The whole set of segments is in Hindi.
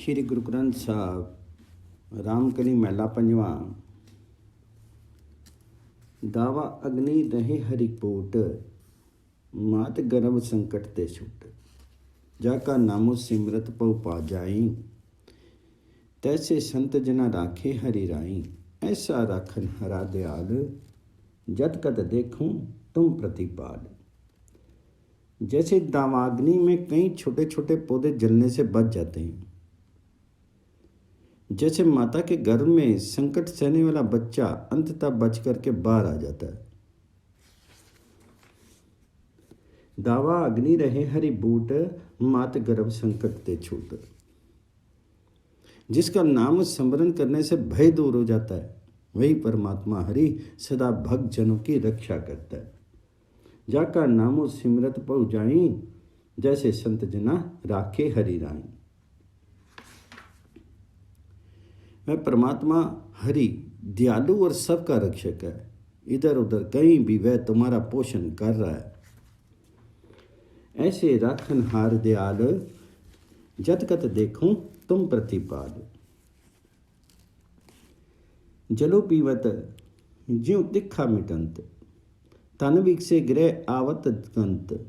श्री गुरु ग्रंथ साहब रामकली महला पंजवा। दावा अग्नि रहे हरि पोट, मात गर्भ संकट ते छूट। जाका नामो सिमरत पौ पा जाई, तैसे संत जना राखे हरि राई। ऐसा राखन हरा दयाल, जत कत देखूं तुम प्रतिपाल। जैसे दावाग्नि में कई छोटे छोटे पौधे जलने से बच जाते हैं, जैसे माता के गर्भ में संकट सहने वाला बच्चा अंततः बच करके बाहर आ जाता है। दावा अग्नि रहे हरि बूट, मात गर्भ संकट ते छूट। जिसका नाम स्मरण करने से भय दूर हो जाता है, वही परमात्मा हरि सदा भक्त जनों की रक्षा करता है। जाका नामो सिमरत पौ जाई, जैसे संत जना राखे हरि राई। वह परमात्मा हरि दयालु और सबका रक्षक है। इधर उधर कहीं भी वह तुम्हारा पोषण कर रहा है। ऐसे राखन हार दयाल, जत कत देखूं तुम प्रतिपाल। जलो पीवत ज्यों तिखा मिटंत, तन विकसे ग्रह आवत कंत।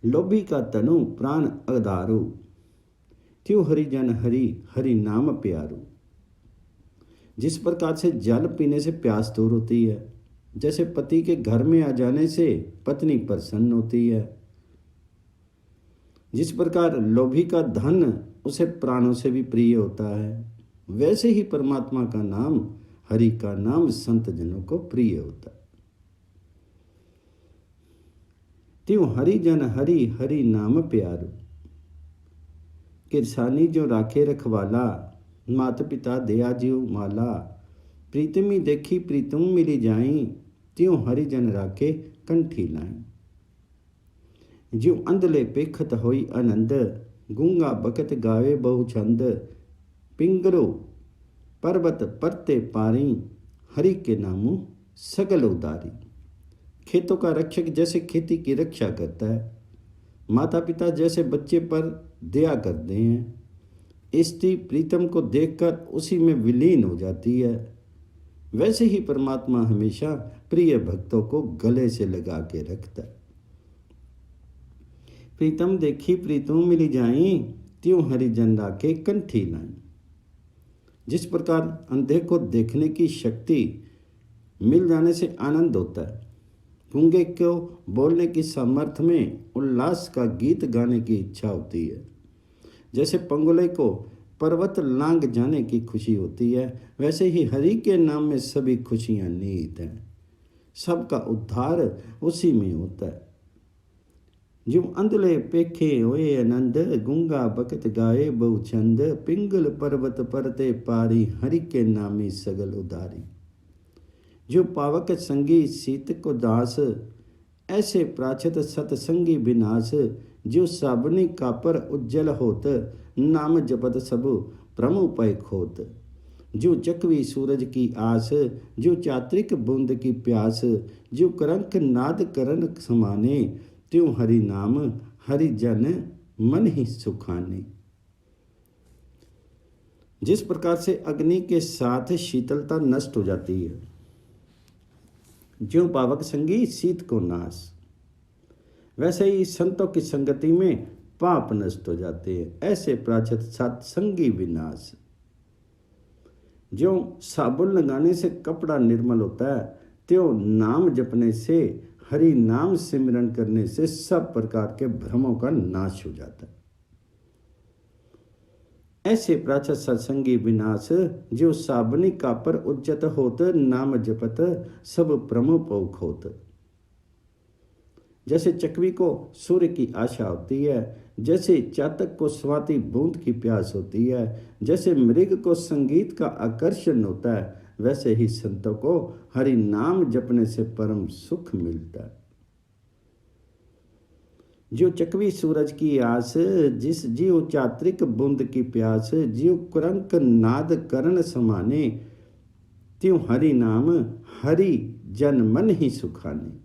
लोभी का तनु प्राण अधारू, त्यों हरिजन हरि हरि नाम प्यारू। जिस प्रकार से जल पीने से प्यास दूर होती है, जैसे पति के घर में आ जाने से पत्नी प्रसन्न होती है, जिस प्रकार लोभी का धन उसे प्राणों से भी प्रिय होता है, वैसे ही परमात्मा का नाम, हरि का नाम संत जनों को प्रिय होता है। त्यों हरिजन हरि हरि नाम प्यारू। किरसानी जो राखे रखवाला, माता पिता दया जीव माला। प्रीतमी देखी प्रीतम मिली जाई, त्यों हरिजन राखे कंठी लाई। ज्यों अंधले पेखत होई आनंद, गूंगा बकत गावे बहु छंद। पिंगलो पर्वत परते पारी, हरि के नामों सगल उदारी। खेतों का रक्षक जैसे खेती की रक्षा करता है, माता पिता जैसे बच्चे पर दया करते हैं, स्त्री प्रीतम को देखकर उसी में विलीन हो जाती है, वैसे ही परमात्मा हमेशा प्रिय भक्तों को गले से लगा के रखता है। प्रीतम देखी प्रीतम मिली जाई, त्यों हरिजन राखे कंठी लाई। जिस प्रकार अंधे को देखने की शक्ति मिल जाने से आनंद होता है, गूंगे को बोलने की सामर्थ्य में उल्लास का गीत गाने की इच्छा होती है, जैसे पंगुले को पर्वत लांग जाने की खुशी होती है, वैसे ही हरि के नाम में सभी खुशियां निहित हैं। सबका उद्धार उसी में होता है। जो अंधले पेखे होए आनंद, गूंगा बकत गाए बहु छंद। पिंगल पर्वत परते पारी, हरि के नामी सगल उदारी। जो पावक संगी सीत को दास, ऐसे प्राचत सतसंगी विनाश। जो साबनी कापर उज्जल होत, नाम जपत सब प्रमु पै खोत। जो चकवी सूरज की आस, जो चात्रिक बूंद की प्यास। जो करंक नाद करन समाने, त्यों हरि नाम हरि जन मन ही सुखाने। जिस प्रकार से अग्नि के साथ शीतलता नष्ट हो जाती है, ज्यों पावक संगी शीत को नाश, वैसे ही संतों की संगति में पाप नष्ट हो जाते हैं। ऐसे प्राचत सत्संगी विनाश। ज्यों साबुन लगाने से कपड़ा निर्मल होता है, त्यों नाम जपने से, हरि नाम सिमरन करने से सब प्रकार के भ्रमों का नाश हो जाता है। ऐसे प्राचत सत्संगी विनाश, जो साबनी कापर उज्जत होत, नाम जपत सब प्रमुख होत। जैसे चकवी को सूर्य की आशा होती है, जैसे चातक को स्वाति बूंद की प्यास होती है, जैसे मृग को संगीत का आकर्षण होता है, वैसे ही संतों को हरि नाम जपने से परम सुख मिलता है। जो चकवी सूरज की आस, जिस जीव चात्रिक बूंद की प्यास। जीव कुरंक नाद करण समाने, त्यों हरि नाम हरि जन मन ही सुखाने।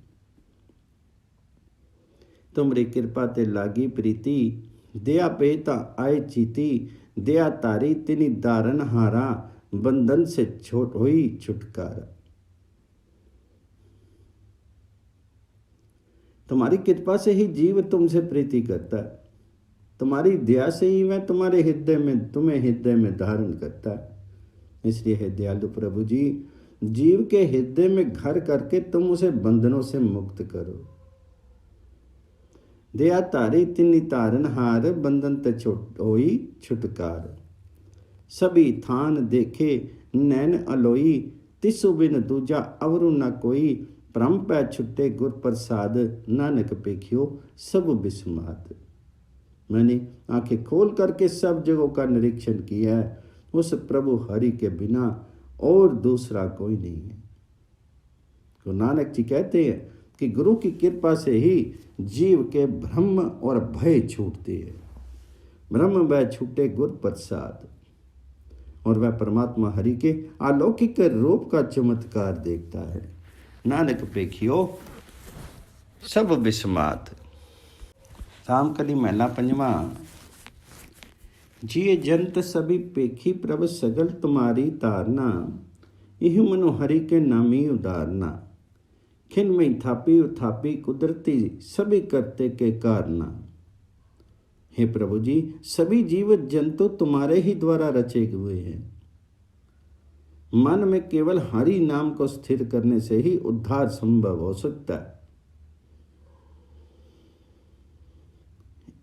तुमरी कृपा ते लागी प्रीति, दया पेता आए चीती। दया तारी तिनी दारन हारा, बंधन से छोट हुई छुटकारा। तुम्हारी कृपा से ही जीव तुमसे प्रीति करता है, तुम्हारी दया से ही वह तुम्हारे हृदय में धारण करता है। इसलिए हे दयालु प्रभु जी, जीव के हृदय में घर करके तुम उसे बंधनों से मुक्त करो। दया तारी तिन्नी तारन हार, बंधन ते छोट होई छुटकार। सभी थान देखे नैन अलोई, तिसु बिन दूजा अवरु न कोई। भ्रम पै छुट्टे गुर प्रसाद, नानक पेखियो सब बिस्मात। मैंने आंखें खोल करके सब जगहों का निरीक्षण किया है, उस प्रभु हरि के बिना और दूसरा कोई नहीं है। तो नानक जी कहते हैं कि गुरु की कृपा से ही जीव के भ्रम और भय छूटते हैं। ब्रह्म भय छूटे गुर प्रसाद, और वह परमात्मा हरि के अलौकिक रूप का चमत्कार देखता है। नानक पेखियो सब बिस्मात। रामकली महला पंजवा। जिये जंत सभी पेखी प्रभ, सगल तुम्हारी तारना। यह मनु हरि के नामी उदारना। खिन में थापी उथापी कुदरती, सभी करते के कारना। हे प्रभु जी, सभी जीव जंतु तुम्हारे ही द्वारा रचे हुए हैं। मन में केवल हरि नाम को स्थिर करने से ही उद्धार संभव हो सकता है।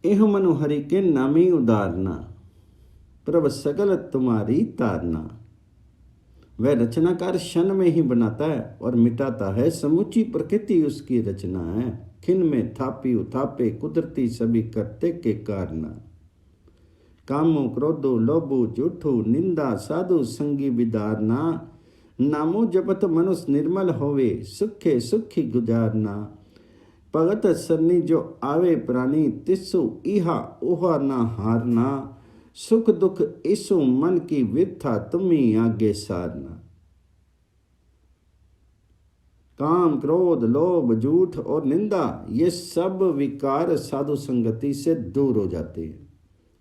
एह मनु हरि के नामी उदारना, प्रभ सगल तुम्हारी तारना। वह रचनाकार क्षण में ही बनाता है और मिटाता है, समूची प्रकृति उसकी रचना है। खिन में थापी उथापे कुदरती, सभी करते के कारण। कामो क्रोधो लोभो झूठो, निंदा साधु संगी विदारना। नामो जपत मनुष्य निर्मल होवे, सुखे सुखी गुजारना। भगत सरनी जो आवे प्राणी, तिसु इहा ओहा ना हारना। सुख दुख इसु मन की विथा, तुम्ही आगे सारना। काम क्रोध लोभ झूठ और निंदा, ये सब विकार साधु संगति से दूर हो जाते हैं।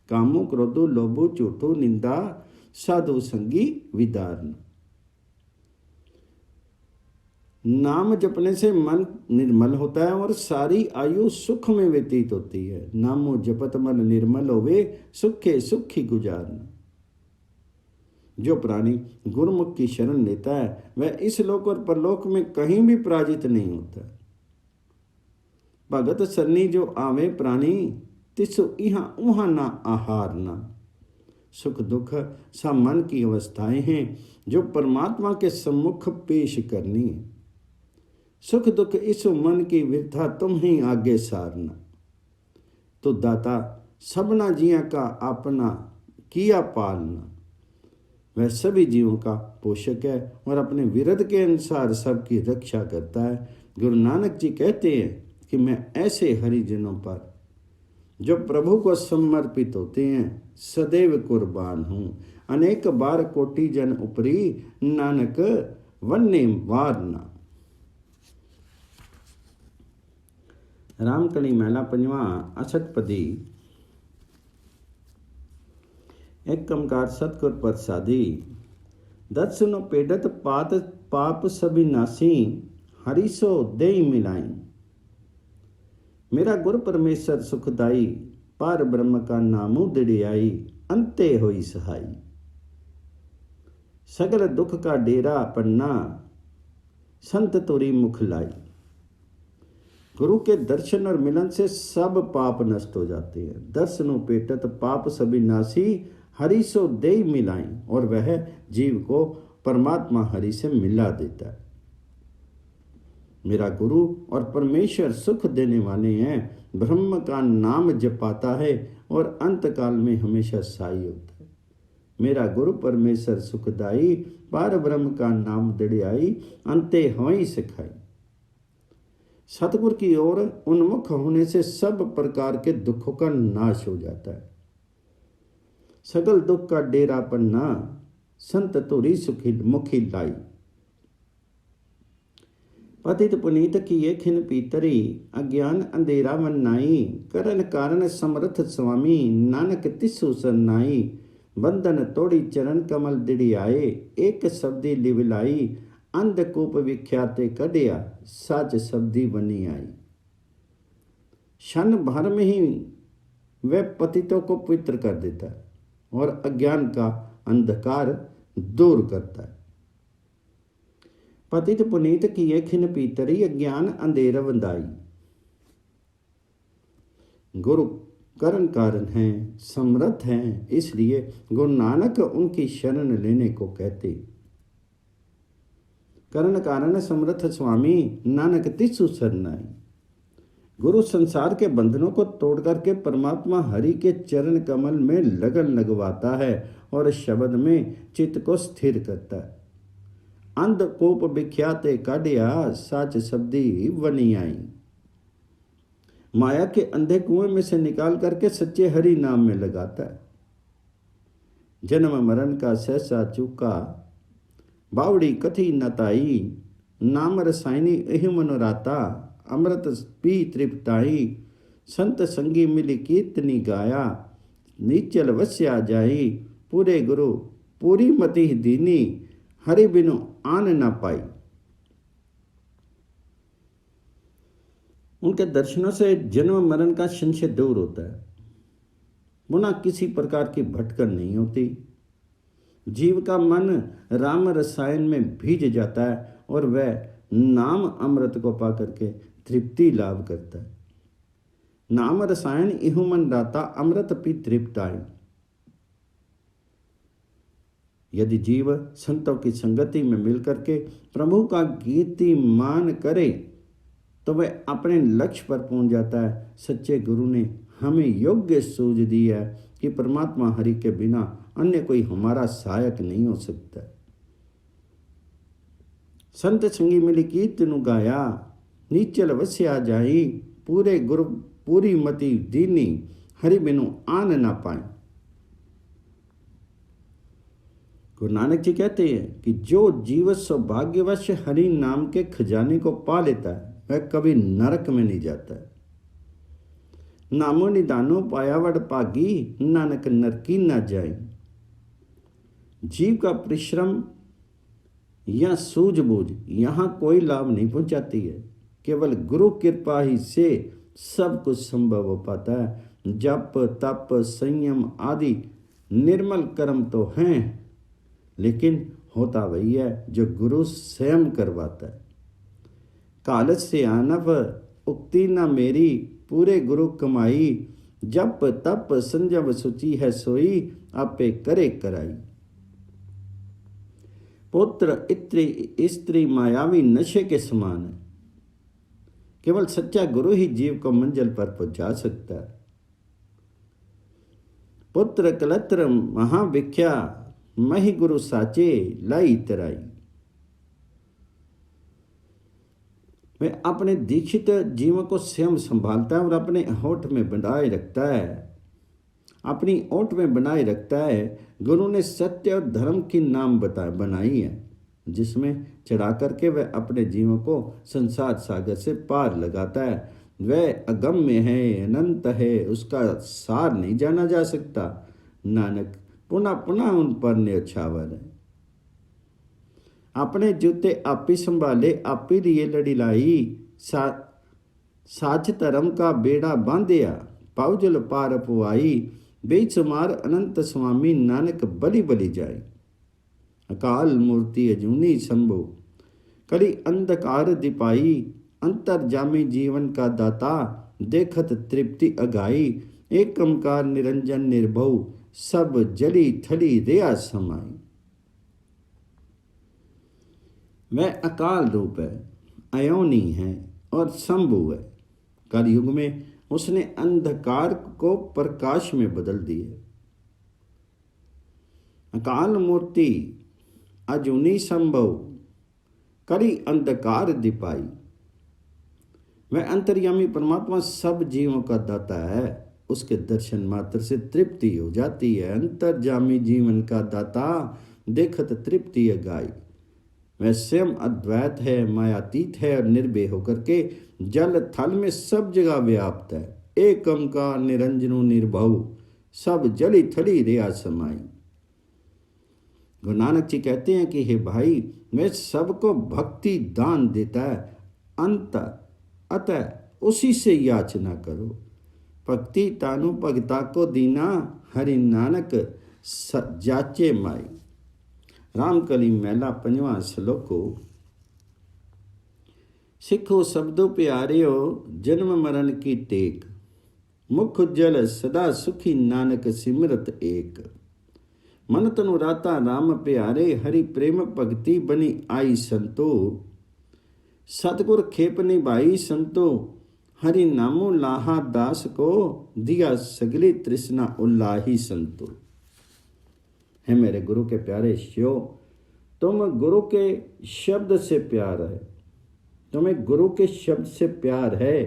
कामो क्रोधो लोभो झूठो निंदा, साधु संगी विदारना। नाम जपने से मन निर्मल होता है और सारी आयु सुख में व्यतीत होती है। नामो जपत मन निर्मल होवे, सुखे सुखी गुजारना। जो प्राणी गुरुमुख की शरण लेता है, वह इस लोक और परलोक में कहीं भी पराजित नहीं होता। भगत सरनी जो आवे प्राणी, तिसु इहा उहा ना आहारना। सुख दुख सब मन की अवस्थाएं हैं जो परमात्मा के सम्मुख पेश करनी है। सुख दुख इस मन की विधा, तुम ही आगे सारना। तो दाता सबना जिया का अपना किया पालना। वह सभी जीवों का पोषक है और अपने विरध के अनुसार सबकी रक्षा करता है। गुरु नानक जी कहते हैं कि मैं ऐसे हरिजनों पर जो प्रभु को समर्पित होते हैं सदैव कुर्बान हूँ। अनेक बार कोटि जन उपरी, नानक वन्ने वारना। रामकली महला पंजवा। अष्टपदी। एक कमकार सतगुर प्रसादी। दर्शनो पेडत पात पाप सभी नासी, हरिसो देई मिलाई। मेरा गुरु परमेश्वर सुखदाई, पार ब्रह्म का नामू दिड़ियाई। अंते होई सहाई। सगल दुख का डेरा पन्ना, संत तुरी मुख लाई। गुरु के दर्शन और मिलन से सब पाप नष्ट हो जाते हैं। दर्शनो पेटत पाप सभी नासी, हरि सो देई मिलाई। और वह जीव को परमात्मा हरि से मिला देता है। मेरा गुरु और परमेश्वर सुख देने वाले हैं। ब्रह्म का नाम जपाता है और अंत काल में हमेशा साई होता है। मेरा गुरु परमेश्वर सुखदाई, पार ब्रह्म का नाम दड़ियाई। अंते होई सिखाई। सतगुरु की ओर उन्मुख होने से सब प्रकार के दुखों का नाश हो जाता है। सगल दुख का डेरा पन्ना, संत तुरी सुखी मुखी लाई। पतित पुनीत किए खिन पीतरी, अज्ञान अंधेरा मन नाई। करन कारण समर्थ स्वामी, नानक तिसु सरनाई। बंधन तोड़ी चरण कमल दिड़ी आए, एक शब्दी लिवलाई, अंधकूप विख्याते कढ़िया, साच शब्दी बनी आई। क्षण भर में ही वह पतितों को पवित्र कर देता है और अज्ञान का अंधकार दूर करता है। पतित पुनीत किए खिन पीतरी, अज्ञान अंधेर बंधाई। गुरु करण कारण हैं, समर्थ हैं, इसलिए गुरु नानक उनकी शरण लेने को कहते। करण कारण समर्थ स्वामी, नानक तिसु शरणाई। गुरु संसार के बंधनों को तोड़ करके परमात्मा हरि के चरण कमल में लगन लगवाता है और शब्द में चित्त को स्थिर करता है। अंधकूप विख्याते काढ़िया, साच शब्दी बनी आई। माया के अंधे कुएं में से निकाल करके सच्चे हरि नाम में लगाता है। जन्म मरण का सहसा चूका, बावड़ी कथी नताई, नाम रसायनी एहि मनोराता, अमृत पी तृप्ताई, संत संगी मिली कीर्तनी गाया, नीचल वस्या जाई, पूरे गुरु पूरी मति दीनी, हरि बिनु आन न पाई। उनके दर्शनों से जन्म मरण का संशय दूर होता है, पुनः किसी प्रकार की भटकन नहीं होती। जीव का मन राम रसायन में भीज जाता है और वह नाम अमृत को पा करके तृप्ति लाभ करता है। नाम रसायन इहु मन राता, अमृत पी तृप्ताई। यदि जीव संतों की संगति में मिलकर के प्रभु का कीर्तिमान करे तो वह अपने लक्ष्य पर पहुंच जाता है। सच्चे गुरु ने हमें योग्य सूझ दी है कि परमात्मा हरि के बिना अन्य कोई हमारा सहायक नहीं हो सकता। संत संगी मिली कीर्तनु गाया, नीचल वस्या जाई, पूरे गुरु पूरी मति दीनी, हरि बिनु आन ना पाए। गुरु नानक जी कहते हैं कि जो जीव सौभाग्यवश हरि नाम के खजाने को पा लेता है वह कभी नरक में नहीं जाता है। नामो निदानो पायावड़ पागी, नानक नरकी ना जाए। जीव का परिश्रम या सूझबूझ यहाँ कोई लाभ नहीं पहुंचाती है। केवल गुरु कृपा ही से सब कुछ संभव हो पाता है। जप तप संयम आदि निर्मल कर्म तो हैं, लेकिन होता वही है जो गुरु स्वयं करवाता है। कालज से आनव उक्ति न मेरी, पूरे गुरु कमाई, जप तप संजम सुचि है सोई, आपे करे कराई। पुत्र इत्री स्त्री मायावी नशे के समान है। केवल सच्चा गुरु ही जीव को मंजिल पर पहुंचा सकता है। पुत्र कलत्र महाविख्या, मही गुरु साचे लाई तराई। वह अपने दीक्षित जीवों को स्वयं संभालता है और अपने होठ में बनाए रखता है, अपनी ओट में बनाए रखता है। गुरु ने सत्य और धर्म की नाम बनाई है, जिसमें चढ़ा करके वह अपने जीवों को संसार सागर से पार लगाता है। वह अगम्य है, अनंत है, उसका सार नहीं जाना जा सकता। नानक पुनः पुनः उन पर न्यौछावर है। अपने जूते आपी संभाले, आपी लिए लड़ी लाई, साच धर्म का बेड़ा बांधिया, पाउजल पार पुआई, बेचुमार अनंत स्वामी, नानक बलि बलि जाए। अकाल मूर्ति अजूनी शंभु, कड़ी अंधकार दिपाई, अंतर्जामी जीवन का दाता, देखत तृप्ति अगाई, एक कमकार निरंजन निर्भव, सब जली थली रेया समाई। वह अकाल रूप है, अयोनी है और शंभु है। कलयुग में उसने अंधकार को प्रकाश में बदल दिए। अकाल मूर्ति अजूनी संभव, करी अंधकार दिपाई। वह अंतर्यामी परमात्मा सब जीवों का दाता है। उसके दर्शन मात्र से तृप्ति हो जाती है। अंतर्जामी जीवन का दाता, देखत तृप्ति अगाई। वह स्वयं अद्वैत है, मायातीत है और निर्भय होकर के जल थल में सब जगह व्याप्त है। एकम का निरंजनो निर्भव, सब जली थली रेया समाई। गुरु नानक जी कहते हैं कि हे भाई, मैं सबको भक्ति दान देता है, अंत अतः उसी से याचना करो। भक्ति तानु भगता को दीना, हरि नानक जाचे माई। रामकली महला पंजवां श्लोको। सिखो शब्दों प्यारियो, जन्म मरण की टेक, मुख उज्जल सदा सुखी नानक सिमरत एक। मन तनु राता राम प्यारे, हरि प्रेम भक्ति बनी आई संतो। सतगुर खेप निभाई संतो, हरि नामो लाहा दास को, दिया सगली तृष्णा उल्लाही संतो। है मेरे गुरु के प्यारे शिष्यों, तुम गुरु के शब्द से प्यार है, तुम्हें गुरु के शब्द से प्यार है,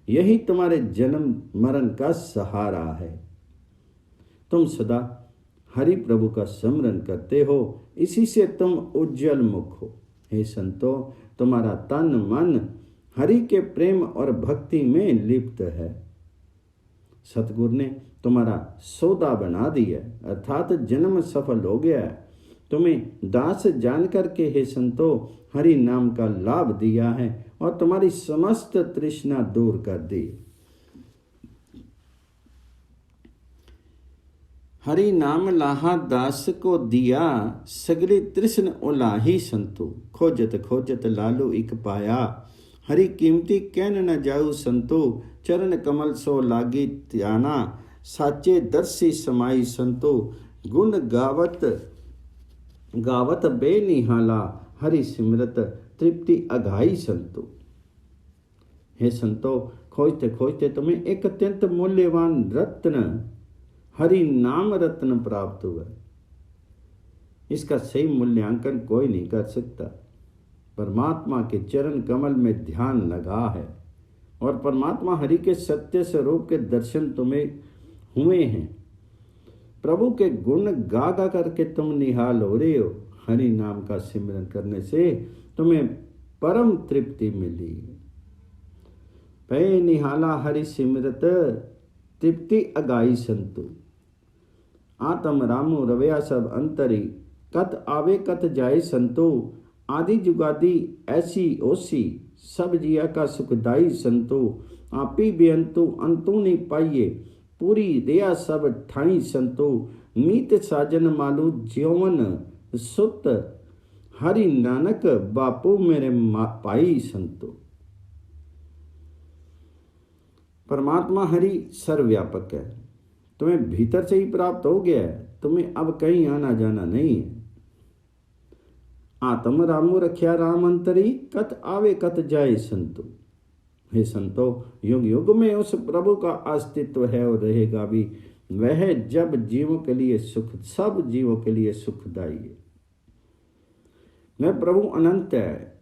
यही तुम्हारे जन्म मरण का सहारा है। तुम सदा हरि प्रभु का स्मरण करते हो, इसी से तुम उज्जवल मुख हो। हे संतो, तुम्हारा तन मन हरि के प्रेम और भक्ति में लिप्त है। सतगुरु ने तुम्हारा सौदा बना दिया, अर्थात जन्म सफल हो गया है। तुम्हें दास जान करके हे संतो हरि नाम का लाभ दिया है और तुम्हारी समस्त तृष्णा दूर कर दी। हरि नाम लाहा दास को दिया, सगली तृष्ण उलाही संतो। खोजत खोजत लालू इक पाया, हरि कीमती कहन न जाऊ संतो। चरण कमल सो लागी त्याना, साचे दर्शी समाई संतो। गुण गावत गावत बेनिहाला, हरि सिमरत तृप्ति अघाई संतो। हे संतो, खोजते खोजते तुम्हें एक अत्यंत मूल्यवान रत्न हरि नाम रत्न प्राप्त हुआ। इसका सही मूल्यांकन कोई नहीं कर सकता। परमात्मा के चरण कमल में ध्यान लगा है और परमात्मा हरि के सत्य स्वरूप के दर्शन तुम्हें हुए हैं। प्रभु के गुण गा गा करके तुम निहाल हो रहे हो। हरि नाम का सिमरन करने से तुम्हें परम तृप्ति मिली। पै निहाला हरि सिमरत, तृप्ति अगाई संतु। आत्म रामो रवया सब अंतरी, कत आवे कत जाए संतो। आदि जुगादी ऐसी ओसी, सब जिया का सुखदाई संतो। आपी बेअंतु अंतु नहीं पाइए, पूरी दया सब ठाई संतो। मीत साजन मालू ज्योवन सुत, हरि नानक बापू मेरे पाई संतो। परमात्मा हरि सर्वव्यापक है, तुम्हें भीतर से ही प्राप्त हो गया है, तुम्हें अब कहीं आना जाना नहीं है। आत्म रामो रख्या राम अंतरी, कत आवे कत जाए संतो। हे संतो, युग युग में उस प्रभु का अस्तित्व है और रहेगा भी। वह जब जीवों के लिए सुख, सब जीवों के लिए सुखदायी है। वह प्रभु अनंत है,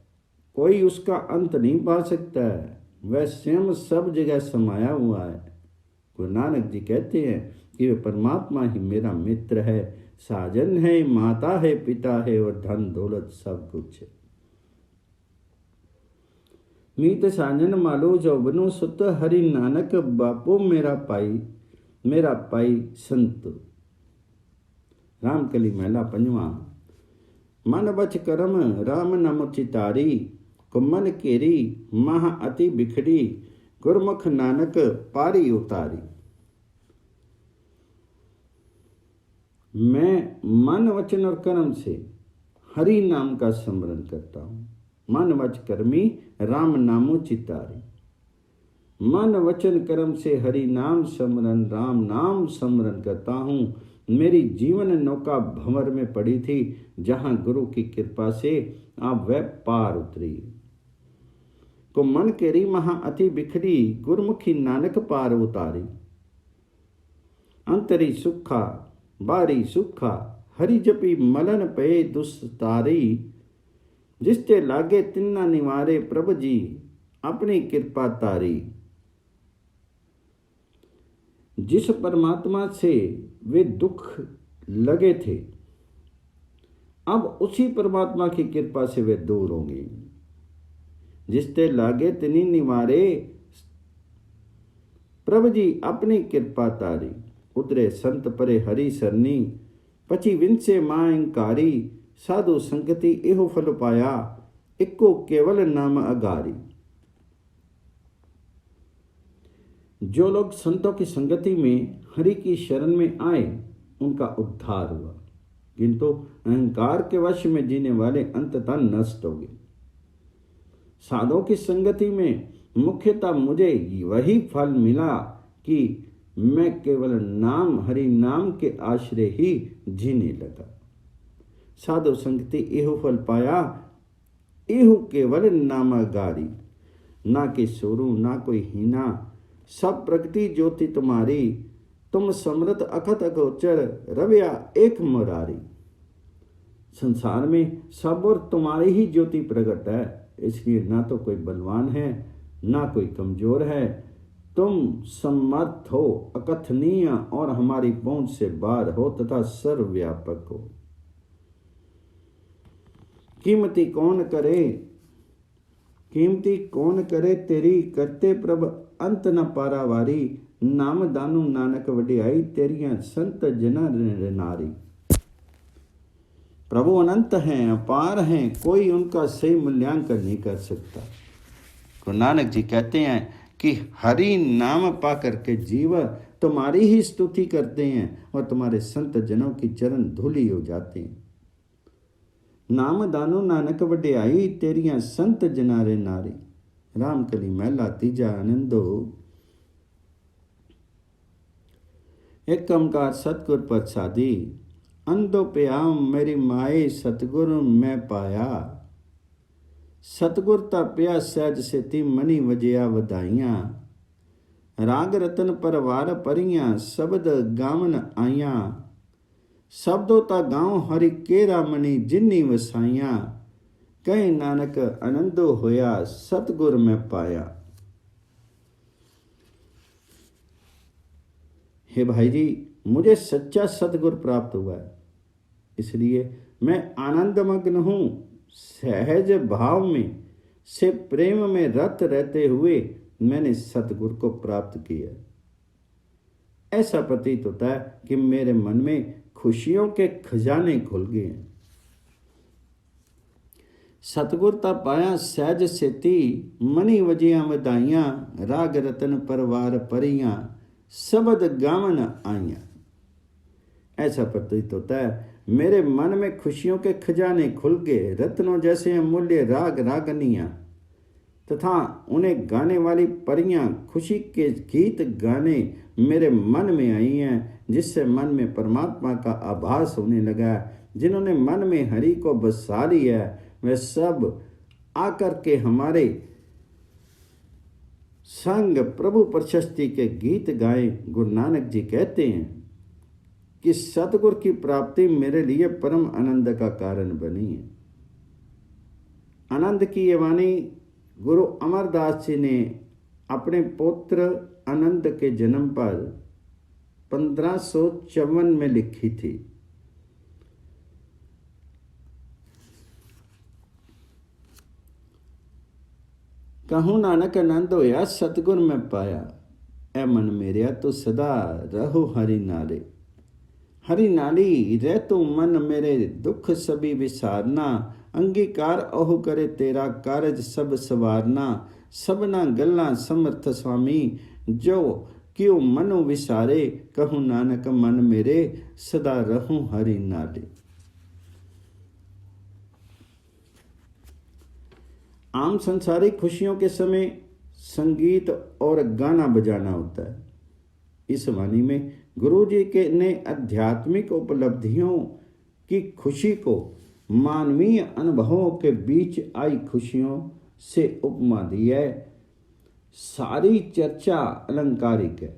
कोई उसका अंत नहीं पा सकता है। वह स्वयं सब जगह समाया हुआ है। गुरु नानक जी कहते हैं कि वह परमात्मा ही मेरा मित्र है, साजन है, माता है, पिता है और धन दौलत सब कुछ है। मीत साजन मालो जौबनो सुत, हरि नानक बापो मेरा पाई संत। रामकली महला पंजवा। मन बच करम राम नाम चितारी, कुमन केरी महा अति बिखड़ी। गुरमुख नानक पारी उतारी। मैं मन वचन और कर्म से हरि नाम का स्मरण करता हूँ। मन वच कर्मी राम नामो चितारी। मन वचन कर्म से हरि नाम स्मरण, राम नाम स्मरण करता हूँ। मेरी जीवन नौका भंवर में पड़ी थी, जहाँ गुरु की कृपा से आप वह पार उतरी। को मन केरी महा अति बिखरी, गुरमुखी नानक पार उतारी। अंतरी सुखा बारी सुखा, हरि जपी मलन पे दुस्तारी। जिसते लागे तिन्ना निवारे, प्रभु जी अपनी कृपा तारी। जिस परमात्मा से वे दुख लगे थे, अब उसी परमात्मा की कृपा से वे दूर होंगे। जिसते लागे तिनी निवारे, प्रभु जी अपनी कृपा तारी। उतरे संत परे हरि सरनी, पची विंसे मांकारी, साधु संगति एहो फल पाया, इक्को केवल नाम अगारी। जो लोग संतों की संगति में हरि की शरण में आए उनका उद्धार हुआ, किंतु अहंकार के वश में जीने वाले अंततः नष्ट हो गए। साधुओं की संगति में मुख्यतः मुझे वही फल मिला कि मैं केवल नाम हरि नाम के आश्रय ही जीने लगा। साधु संगति एहो फल पाया, एहो केवल नामागारी। ना कि सोरू ना कोई हीना, सब प्रगति ज्योति तुम्हारी, तुम समृत अखत अगोचर, रव्या एक मुरारी। संसार में सब और तुम्हारी ही ज्योति प्रकट है, इसलिए ना तो कोई बलवान है ना कोई कमजोर है। तुम समर्थ हो, अकथनीय और हमारी पहुंच से बाहर हो तथा सर्वव्यापक हो। कीमती कौन करे तेरी, करते प्रभ अंत न पारावारी। नाम दानु नानक वडियाई, तेरियां संत जना नारी। प्रभु अनंत हैं, अपार हैं, कोई उनका सही मूल्यांकन नहीं कर सकता। गुरु नानक जी कहते हैं कि हरि नाम पा करके जीव तुम्हारी ही स्तुति करते हैं और तुम्हारे संत जनों की चरण धूली हो जाते हैं। नाम दानो नानक वडियाई, तेरियां संत जनारे नारी। रामकली महला तीजा आनंदो। एक ओंकार सतगुर प्रसादी, अंधो प्याम मेरी माए, सतगुर मैं पाया। सतगुर ता प्या सहज सेती, मनी वजिया वधाइयां। राग रतन परवार परियां, शब्द गावन आइयां। शब्दों ता गाँव हरि केरा मनी, जिन्नी वसाइयां। कहीं नानक आनंदो होया, सतगुर में पाया। हे भाई जी, मुझे सच्चा सतगुर प्राप्त हुआ है, इसलिए मैं आनंदमग्न हूँ। सहज भाव में से प्रेम में रत रहते हुए मैंने सतगुर को प्राप्त किया। ऐसा प्रतीत होता है कि मेरे मन में खुशियों के खजाने खुल गए हैं। सतगुर ता पाया सहज सेती, मनी वजियां वधाइयां। राग रतन परवार परियां, शब्द गावन आइयां। ऐसा प्रतीत होता है मेरे मन में खुशियों के खजाने खुल गए। रत्नों जैसे अमूल्य राग रागनियां तथा उन्हें गाने वाली परियां खुशी के गीत गाने मेरे मन में आई हैं, जिससे मन में परमात्मा का आभास होने लगा। जिन्होंने मन में हरि को बसा लिया है वे सब आकर के हमारे संग प्रभु प्रशस्ति के गीत गाए। गुरु नानक जी कहते हैं कि सतगुर की प्राप्ति मेरे लिए परम आनंद का कारण बनी है। आनंद की ये वाणी गुरु अमरदास जी ने अपने पुत्र आनंद के जन्म पर 1554 में लिखी थी। कहूँ नानक आनंद होया, सतगुर में पाया। ऐ मन मेरिया तो सदा रहो हरि नारे। हरि नाली रह तो मन मेरे, दुख सभी विसारना। अंगीकार ओह करे तेरा, कारज सब सवारना। सबना गल्ला समर्थ स्वामी, जो क्यों मनो विसारे। कहूँ नानक मन मेरे, सदा रहूं हरि नाले। आम संसारिक खुशियों के समय संगीत और गाना बजाना होता है। इस वाणी में गुरु जी के ने आध्यात्मिक उपलब्धियों की खुशी को मानवीय अनुभवों के बीच आई खुशियों से उपमा दी है। सारी चर्चा अलंकारिक है।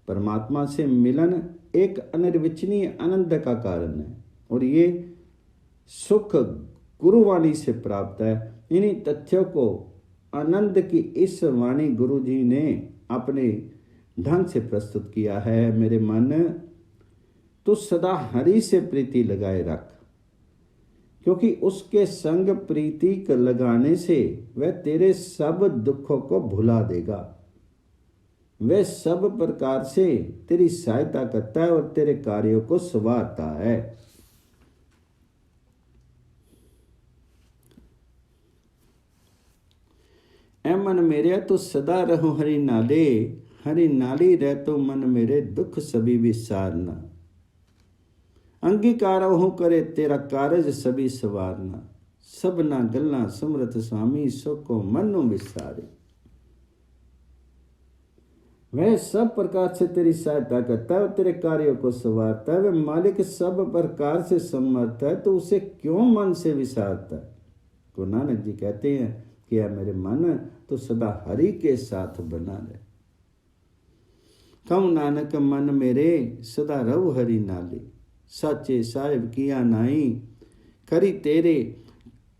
परमात्मा से मिलन एक अनिर्वचनीय आनंद का कारण है और ये सुख गुरुवाणी से प्राप्त है। इन्हीं तथ्यों को आनंद की इस वाणी गुरु जी ने अपने ढंग से प्रस्तुत किया है। मेरे मन तो सदा हरि से प्रीति लगाए रख, क्योंकि उसके संग प्रीति लगाने से वह तेरे सब दुखों को भुला देगा। वह सब प्रकार से तेरी सहायता करता है और तेरे कार्यों को संवारता है। ऐ मन मेरे तू सदा रहो हरि नाले, हरि नाली रह तो मन मेरे दुख सभी विसारना। अंगीकार हो करे तेरा कारज सभी सवारना, सबना गल्ला समरथ स्वामी सो को मनो विसारे। वह सब प्रकार से तेरी सहायता करता है और तेरे कार्यों को संवारता है। वह मालिक सब प्रकार से समर्थ है, तो उसे क्यों मन से विसारता है। गुरु नानक जी कहते हैं कि यह मेरे मन तो सदा हरि के साथ बना रहे। कहूँ नानक मन मेरे सदा रहो हरि नाले, साचे साहिब किया नाई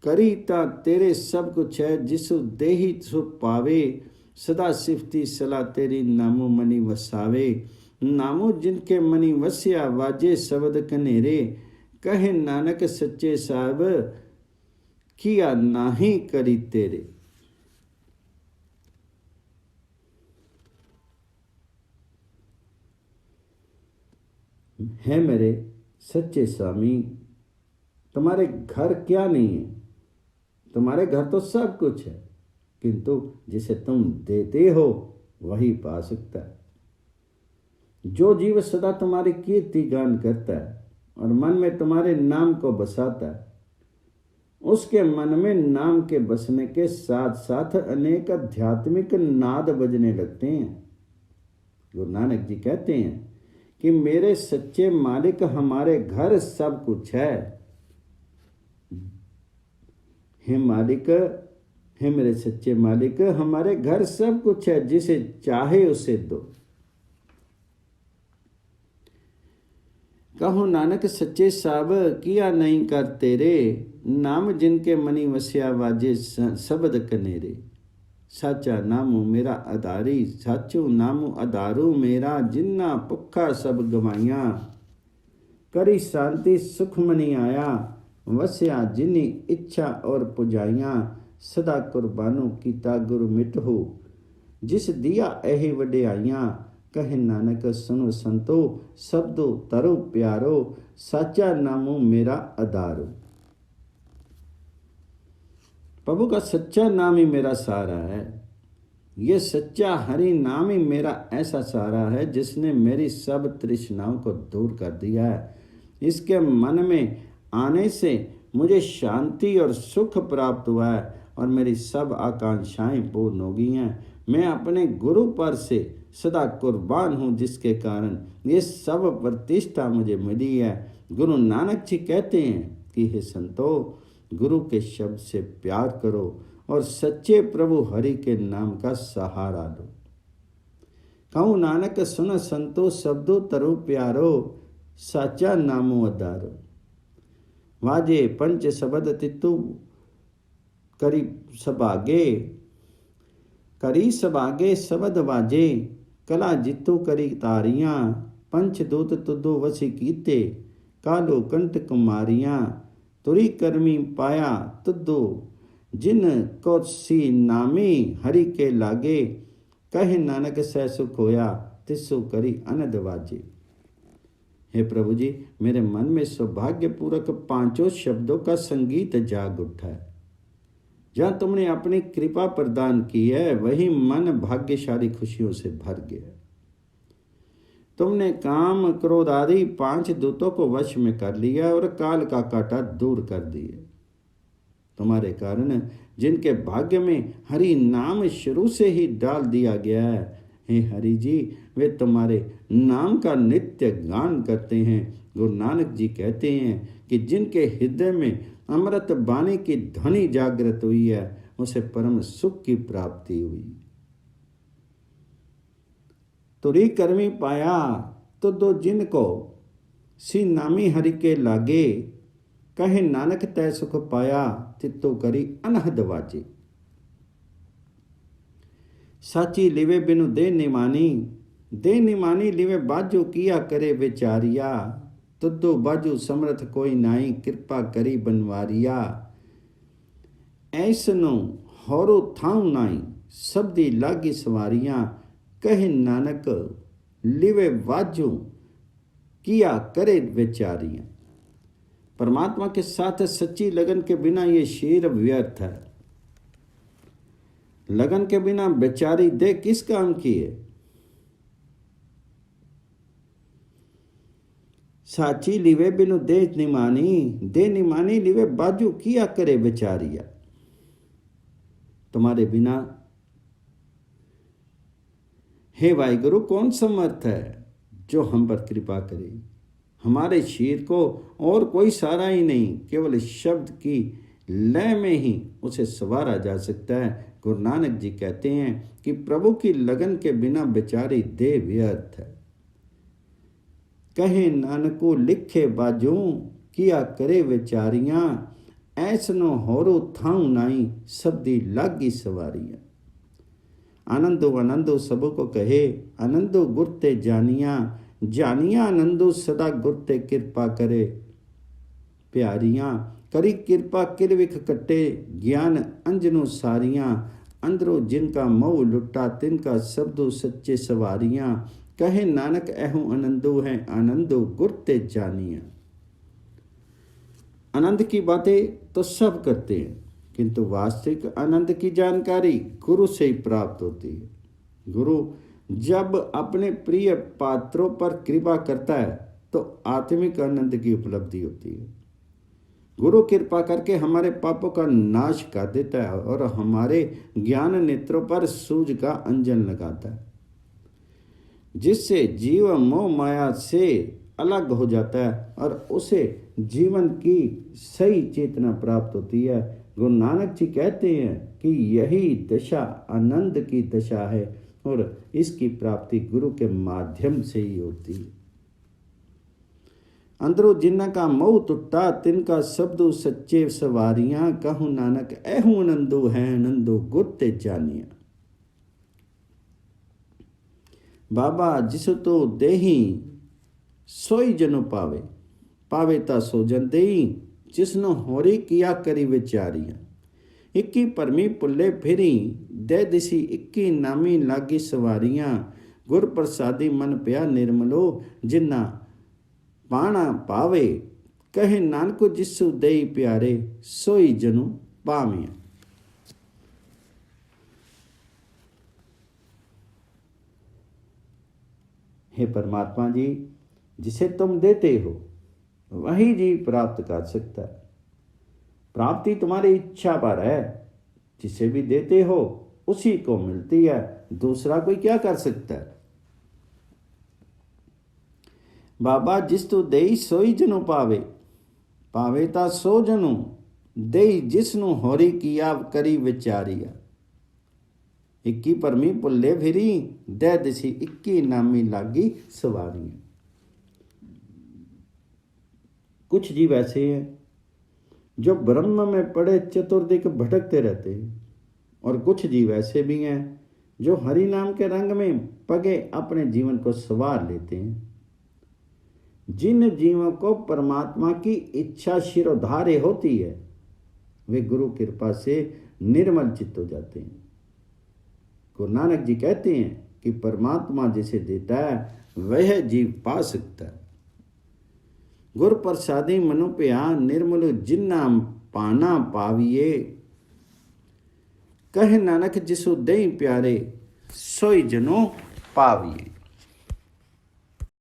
करी ता तेरे सब कुछ है, जिसु देही सु पावे सदा सिफती सला तेरी नामो मनी वसावे। नामो जिनके मनी वसिया वाजे शब्द कनेरे, कहे नानक सच्चे साहिब किया नाही करी तेरे। है मेरे सच्चे स्वामी, तुम्हारे घर क्या नहीं है। तुम्हारे घर तो सब कुछ है, किंतु जिसे तुम देते हो वही पा सकता है। जो जीव सदा तुम्हारी कीर्ति गान करता है और मन में तुम्हारे नाम को बसाता है, उसके मन में नाम के बसने के साथ साथ अनेक आध्यात्मिक नाद बजने लगते हैं। गुरु नानक जी कहते हैं कि मेरे सच्चे मालिक हमारे घर सब कुछ है। हे मालिक, हे मेरे सच्चे मालिक, हमारे घर सब कुछ है, जिसे चाहे उसे दो। कहो नानक सच्चे साब किया नहीं कर तेरे, नाम जिनके मनी वसिया वाजे शब्द कनेरे। साचा नामो मेरा आधारी, साचो नामो आधारू मेरा, जिन्ना पुखा सब गवाइया। करी शांति सुख मनी आया, वस्या जिनी इच्छा और पुजाइया। सदा कुर्बानो कीता गुरु मिट हो, जिस दिया एही वड्याइया। कहे नानक सुनो संतो, शब्दो तरो प्यारो, साचा नामो मेरा आधारो। प्रभु का सच्चा नाम ही मेरा सहारा है। ये सच्चा हरि नाम ही मेरा ऐसा सहारा है, जिसने मेरी सब तृष्णाओं को दूर कर दिया है। इसके मन में आने से मुझे शांति और सुख प्राप्त हुआ है और मेरी सब आकांक्षाएं पूर्ण हो गई हैं। मैं अपने गुरु पर से सदा कुर्बान हूँ, जिसके कारण ये सब प्रतिष्ठा मुझे मिली है। गुरु नानक जी कहते हैं कि हे संतो, गुरु के शब्द से प्यार करो और सच्चे प्रभु हरि के नाम का सहारा दो। कहूँ नानक सुन संतो, शब्दों तरो प्यारो, साचा नामो आधारो। वाजे पंच शब्द तितु करी सभागे शब्द वाजे, कला जितु करी तारियां। पंच दूत तुदो वसी कीते, कालो कंठ कुमारियां। तुरी कर्मी पाया तुदो, जिन को सी नामी हरि के लागे। कहे नानक सह सुख होया, तिसु करी अनद वाजे। हे प्रभु जी, मेरे मन में सौभाग्य पूर्वक पांचों शब्दों का संगीत जाग उठा है। जहाँ तुमने अपनी कृपा प्रदान की है, वही मन भाग्यशाली खुशियों से भर गया। तुमने काम क्रोध आदि 5 दूतों को वश में कर लिया और काल का कांटा दूर कर दिए। तुम्हारे कारण जिनके भाग्य में हरि नाम शुरू से ही डाल दिया गया है, हे हरि जी, वे तुम्हारे नाम का नित्य गान करते हैं। गुरु नानक जी कहते हैं कि जिनके हृदय में अमृत बाणी की ध्वनि जागृत हुई है, उसे परम सुख की प्राप्ति हुई। तुरी कर्मी पाया तो दो जिनको, सी नामी हरि के लागे। कहे नानक तय सुख पाया, तितो करी अनहद वाजे। साची लिवे बिनु दे निमानी लिवे बाजू किया करे बेचारिया। तुदो बाजू समर्थ कोई नाई, कृपा करी बनवारिया। ऐसनो होरो थाऊ नाई, सबदी लागी सवारियां। कहे नानक लिवे बाजू किया करे बेचारियां। परमात्मा के साथ सच्ची लगन के बिना ये शेर व्यर्थ है। लगन के बिना बेचारी दे किस काम की है। साची लिवे बिनु दे निमानी, दे निमानी लिवे बाजू किया करे बेचारिया। तुम्हारे बिना हे वाहिगुरु कौन समर्थ है जो हम पर कृपा करे। हमारे शीर को और कोई सहारा ही नहीं, केवल शब्द की लय में ही उसे संवारा जा सकता है। गुरु नानक जी कहते हैं कि प्रभु की लगन के बिना बेचारी दे व्यर्थ है। कहे नानको लिखे बाजू किया करे बेचारियां, ऐसनो होरो थाऊ नाई सबदी लागी सवारियां। आनंदो सबो को कहे आनंदो गुरते जानिया, जानिया आनंदो सदा गुरते कृपा करे। प्यारियां करी कृपा किरविख कटे, ज्ञान अंजनो सारियां, अंदरो जिनका मऊ लुटा तिनका शब्दो सच्चे सवारियां। कहे नानक एहू आनंदो है आनंदो गुरते जानिया। आनंद की बातें तो सब करते हैं, किंतु वास्तविक आनंद की जानकारी गुरु से ही प्राप्त होती है। गुरु जब अपने प्रिय पात्रों पर कृपा करता है तो आत्मिक आनंद की उपलब्धि होती है। गुरु कृपा करके हमारे पापों का नाश कर देता है और हमारे ज्ञान नेत्रों पर सूझ का अंजन लगाता है, जिससे जीव मोह माया से अलग हो जाता है और उसे जीवन की सही चेतना प्राप्त होती है। गुरु नानक जी कहते हैं कि यही दशा आनंद की दशा है और इसकी प्राप्ति गुरु के माध्यम से ही होती है। अंदरो जिन्ना का मऊ टुट्टा तिनका शब्दो सच्चे सवारियां, कहूँ नानक ऐहू आनंदो है आनंदो गुरते जानिया। बाबा जिस तो देही सोई जनो पावे, पावे ता सो जन देई, जिसनो होरी किया करी विचारियां। इक्की परमी पुल्ले फिरी, दे दिसी इक्की नामी लागी सवारियां। गुर प्रसादी मन पिया निर्मलो, जिन्ना पाना पावे। कहे नानको जिसु देई प्यारे, सोई जनु पाविया। हे परमात्मा जी, जिसे तुम देते हो वही जी प्राप्त कर सकता है। प्राप्ति तुम्हारी इच्छा पर है, जिसे भी देते हो उसी को मिलती है, दूसरा कोई क्या कर सकता है। बाबा जिस तू देई सोई जनु पावे, पावे ता सो जनु देई जिसनु होरी किया करी विचारिया। इक्की परमी पुल्ले फिरी, दे दिसी इक्की नामी लागी सवारियां। कुछ जीव ऐसे हैं जो ब्रह्म में पड़े चतुर्दिक भटकते रहते हैं, और कुछ जीव ऐसे भी हैं जो हरि नाम के रंग में पगे अपने जीवन को संवार लेते हैं। जिन जीवों को परमात्मा की इच्छा शिरोधार्य होती है, वे गुरु कृपा से निर्मल चित्त हो जाते हैं। गुरु नानक जी कहते हैं कि परमात्मा जिसे देता है वह जीव पा सकता है। गुर प्रसादी मनु प्या निर्मल जिन्ना पाना पाविये। कहे नानक जिसु दई प्यारे, सोई जनो पाविये।